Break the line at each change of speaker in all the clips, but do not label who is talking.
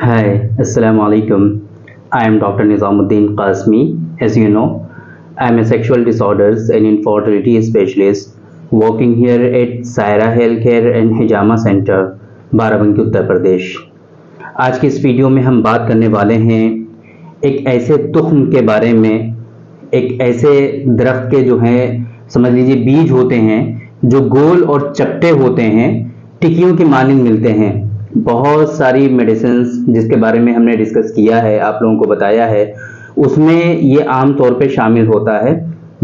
Hi, Assalamu alaikum. I am Dr. Nizamuddin Qasmi. As you know, I am a sexual disorders and infertility specialist working here at Saira Healthcare and Hijama Center, Barabanki Uttar Pradesh. आज की इस video में हम बात करने वाले हैं एक ऐसे तुख्म के बारे में, एक ऐसे दरख्त के जो हैं समझ लीजिए बीज होते हैं जो गोल और चपटे होते हैं, टिकियों की मानिंद मिलते हैं। बहुत सारी मेडिसिन्स जिसके बारे में हमने डिस्कस किया है, आप लोगों को बताया है, उसमें ये आम तौर पे शामिल होता है,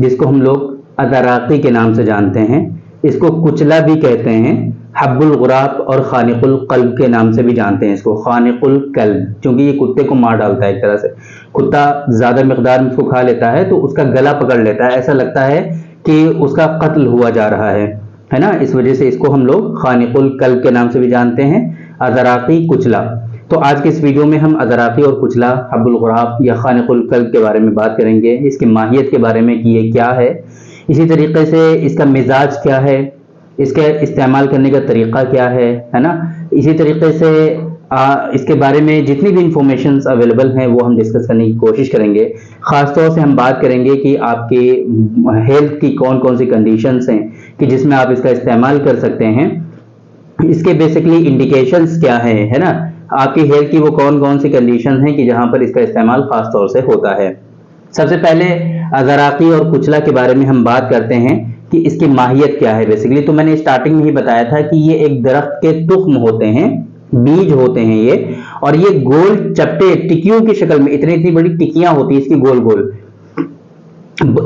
जिसको हम लोग अदराकी के नाम से जानते हैं। इसको कुचला भी कहते हैं, हब्बुल गुराब और खानिकुल कल्ब के नाम से भी जानते हैं इसको, खानिकुल कल्ब, क्योंकि ये कुत्ते को मार डालता है। एक तरह से कुत्ता ज़्यादा मिकदार में इसको खा लेता है तो उसका गला पकड़ लेता है, ऐसा लगता है कि उसका कत्ल हुआ जा रहा है ना। इस वजह से इसको हम लोग खानिकुल कल्ब के नाम से भी जानते हैं, अदराकी कुचला। तो आज के इस वीडियो में हम अदराकी और कुचला, हब्बुल गुराब या खानिकुल कल्ब के बारे में बात करेंगे, इसकी माहियत के बारे में कि ये क्या है, इसी तरीके से इसका मिजाज क्या है, इसके इस्तेमाल करने का तरीका क्या है ना। इसी तरीके से इसके बारे में जितनी भी इंफॉर्मेशन अवेलेबल हैं वो हम डिस्कस करने की कोशिश करेंगे। ख़ास तौर से हम बात करेंगे कि आपके हेल्थ की कौन कौन सी कंडीशंस हैं कि जिसमें आप इसका इस्तेमाल कर सकते हैं, इसके बेसिकली इंडिकेशंस क्या है ना। आपकी हेल्थ की वो कौन कौन सी कंडीशन हैं कि जहां पर इसका इस्तेमाल खास तौर से होता है। सबसे पहले अदराकी और कुचला के बारे में हम बात करते हैं कि इसकी माहियत क्या है। बेसिकली तो मैंने स्टार्टिंग में ही बताया था कि ये एक दरख्त के तुख्म होते हैं, बीज होते हैं ये, और ये गोल चपटे टिकियों की शक्ल में, इतनी इतनी बड़ी टिकियां होती है इसकी गोल गोल।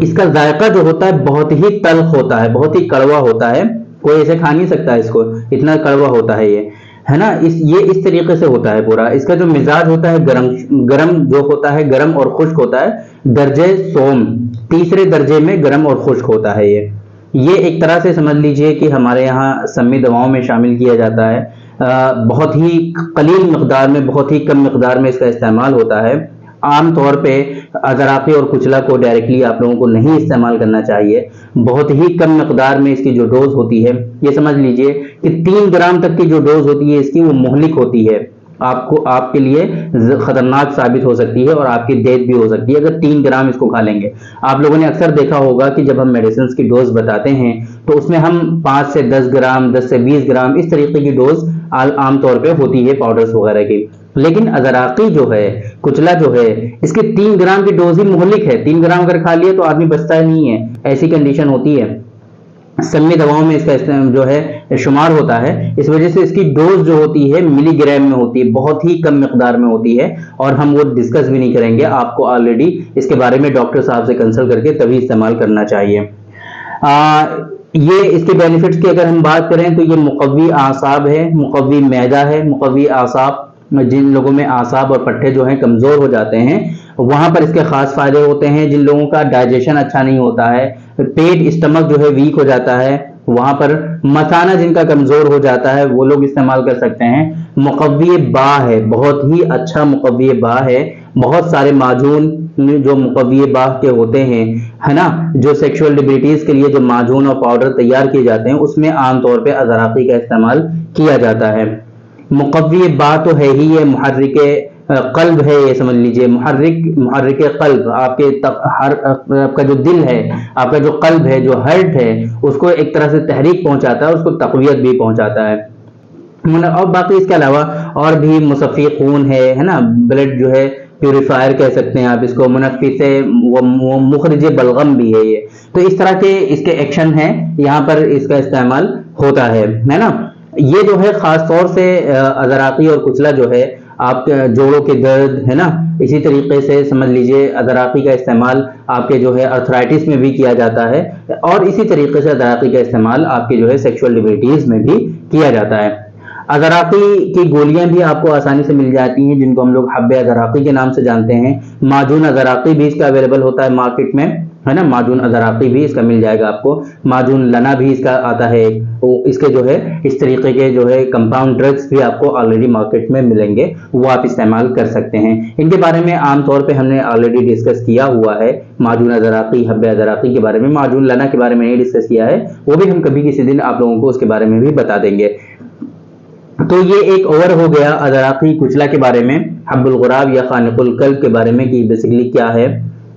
इसका जायका जो होता है बहुत ही तल्ख होता है, बहुत ही कड़वा होता है, कोई ऐसे खा नहीं सकता इसको, इतना कड़वा होता है ये, है ना। ये इस तरीके से होता है पूरा। इसका जो मिजाज होता है गरम गरम जो होता है, गरम और खुश्क होता है, दर्जे सोम, तीसरे दर्जे में गरम और खुश्क होता है ये एक तरह से समझ लीजिए कि हमारे यहाँ सम्मी दवाओं में शामिल किया जाता है। बहुत ही कलील मिकदार में, बहुत ही कम मिकदार में इसका इस्तेमाल होता है। आम तौर पे अदराकी और कुचला को डायरेक्टली आप लोगों को नहीं इस्तेमाल करना चाहिए। बहुत ही कम मिकदार में इसकी जो डोज होती है, ये समझ लीजिए कि 3 ग्राम तक की जो डोज होती है इसकी, वो मुहलिक होती है, आपको आपके लिए खतरनाक साबित हो सकती है और आपकी डेथ भी हो सकती है अगर 3 ग्राम इसको खा लेंगे। आप लोगों ने अक्सर देखा होगा कि जब हम मेडिसिन की डोज बताते हैं तो उसमें हम 5 से 10 ग्राम, 10 से 20 ग्राम इस तरीके की डोज आमतौर पे होती है पाउडर्स वगैरह की। लेकिन अदराकी जो है, कुचला जो है, इसके 3 ग्राम की डोज ही मुहलिक है। 3 ग्राम अगर खा लिए तो आदमी बचता ही नहीं है, ऐसी कंडीशन होती है। सम्मी दवाओं में इसका जो है शुमार होता है। इस वजह से इसकी डोज जो होती है मिलीग्राम में होती है, बहुत ही कम मिकदार में होती है, और हम वो डिस्कस भी नहीं करेंगे। आपको ऑलरेडी इसके बारे में डॉक्टर साहब से कंसल्ट करके तभी इस्तेमाल करना चाहिए। ये इसके बेनिफिट्स की अगर हम बात करें तो ये मुकव्वी आसाब है, मुकव्वी मैदा है, मुकव्वी आसाब, जिन लोगों में आसाब और पट्टे जो हैं कमजोर हो जाते हैं वहां पर इसके खास फायदे होते हैं। जिन लोगों का डाइजेशन अच्छा नहीं होता है, पेट स्टमक जो है वीक हो जाता है, वहां पर मसाना जिनका कमजोर हो जाता है वो लोग इस्तेमाल कर सकते हैं। मुकव्वी बा है, बहुत ही अच्छा मुकव्वी बा है। बहुत सारे माजून जो मुकव्वी बा के होते हैं, है ना, जो सेक्सुअल डिबिलिटीज के लिए जो माजून और पाउडर तैयार किए जाते हैं उसमें आमतौर पर अदराकी का इस्तेमाल किया जाता है। मुकव्वी बा तो है ही, ये मुहर्रिके कल्ब है, ये समझ लीजिए, मुहर्रिके कल्ब, आपका जो दिल है, आपका जो कल्ब है, जो हार्ट है, उसको एक तरह से तहरीक पहुंचाता है, उसको तक़वियत भी पहुंचाता है। और बाकी इसके अलावा और भी मुसफ़ी खून है ना, ब्लड जो है प्यूरिफायर कह सकते हैं आप इसको, मुनफ़्फ़िस है, वो मुखरिज बलगम भी है ये। तो इस तरह के इसके एक्शन हैं, यहाँ पर इसका इस्तेमाल होता है ना। ये जो है खास तौर से अदराकी और कुचला जो है आपके जोड़ों के दर्द, है ना, इसी तरीके से समझ लीजिए अदराकी का इस्तेमाल आपके जो है अर्थराइटिस में भी किया जाता है, और इसी तरीके से अदराकी का इस्तेमाल आपके जो है सेक्सुअल डिबिलिटीज में भी किया जाता है। अदराकी की गोलियां भी आपको आसानी से मिल जाती हैं, जिनको हम लोग हब्बे अदराकी के नाम से जानते हैं। माजून अदराकी भी इसका अवेलेबल होता है मार्केट में, है ना, माजून अदराकी भी इसका मिल जाएगा आपको। माजून लना भी इसका आता है, इसके जो है इस तरीके के जो है कंपाउंड ड्रग्स भी आपको ऑलरेडी मार्केट में मिलेंगे, वो आप इस्तेमाल कर सकते हैं। इनके बारे में आमतौर पे हमने ऑलरेडी डिस्कस किया हुआ है, माजून अदराकी, हब्बे अदराकी के बारे में। माजून लना के बारे में नहीं डिस्कस किया है, वो भी हम कभी किसी दिन आप लोगों को उसके बारे में भी बता देंगे। تو یہ ایک اوور ہو گیا ادراقی کچلا کے بارے میں، حب الغراب یا خانق القلب کے بارے میں کہ بیسیکلی کیا ہے،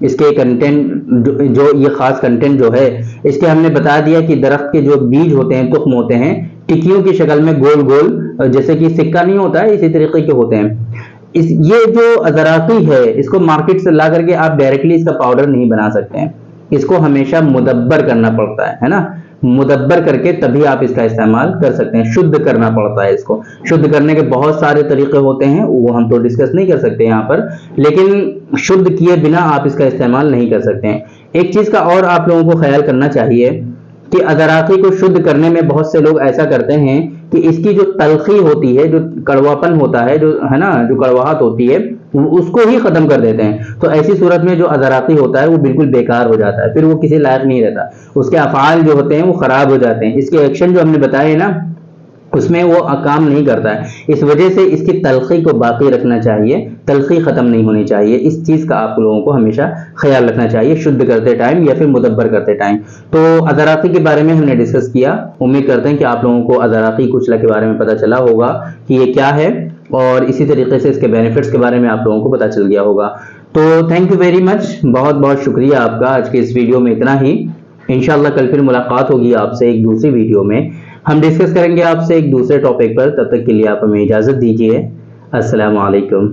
اس کے کنٹینٹ جو یہ خاص کنٹینٹ جو ہے اس کے ہم نے بتا دیا کہ درخت کے جو بیج ہوتے ہیں، تخم ہوتے ہیں، ٹکیوں کی شکل میں گول گول، جیسے کہ سکہ نہیں ہوتا ہے اسی طریقے کے ہوتے ہیں۔ یہ جو ادراقی ہے اس کو مارکیٹ سے لا کر کے آپ ڈائریکٹلی اس کا پاؤڈر نہیں بنا سکتے ہیں، اس کو ہمیشہ مدبر کرنا پڑتا ہے نا، مدبر کر کے تبھی آپ اس کا استعمال کر سکتے ہیں، شدھ کرنا پڑتا ہے اس کو۔ شدھ کرنے کے بہت سارے طریقے ہوتے ہیں، وہ ہم تو ڈسکس نہیں کر سکتے یہاں پر، لیکن شدھ کیے بنا آپ اس کا استعمال نہیں کر سکتے ہیں۔ ایک چیز کا اور آپ لوگوں کو خیال کرنا چاہیے کہ ادراقی کو شدھ کرنے میں بہت سے لوگ ایسا کرتے ہیں کہ اس کی جو تلخی ہوتی ہے، جو کڑواپن ہوتا ہے، جو ہے نا، جو کڑواہٹ ہوتی ہے، اس کو ہی ختم کر دیتے ہیں۔ تو ایسی صورت میں جو ادراقی ہوتا ہے وہ بالکل بیکار ہو جاتا ہے، پھر وہ کسی لائق نہیں رہتا، اس کے افعال جو ہوتے ہیں وہ خراب ہو جاتے ہیں، اس کے ایکشن جو ہم نے بتائے نا اس میں وہ کام نہیں کرتا ہے۔ اس وجہ سے اس کی تلخی کو باقی رکھنا چاہیے، تلخی ختم نہیں ہونی چاہیے، اس چیز کا آپ لوگوں کو ہمیشہ خیال رکھنا چاہیے شدھ کرتے ٹائم یا پھر مدبر کرتے ٹائم۔ تو ادراقی کے بارے میں ہم نے ڈسکس کیا، امید کرتے ہیں کہ آپ لوگوں کو ادراقی کچلا کے بارے میں پتہ چلا ہوگا کہ یہ کیا ہے، اور اسی طریقے سے اس کے بینیفٹس کے بارے میں آپ لوگوں کو پتہ چل گیا ہوگا۔ تو تھینک یو ویری مچ، بہت بہت شکریہ آپ کا، آج کے اس ویڈیو میں اتنا ہی۔ انشاءاللہ کل پھر ملاقات ہوگی آپ سے ایک دوسری ویڈیو میں، ہم ڈسکس کریں گے آپ سے ایک دوسرے ٹاپک پر، تب تک کے لیے آپ ہمیں اجازت دیجیے، السلام علیکم۔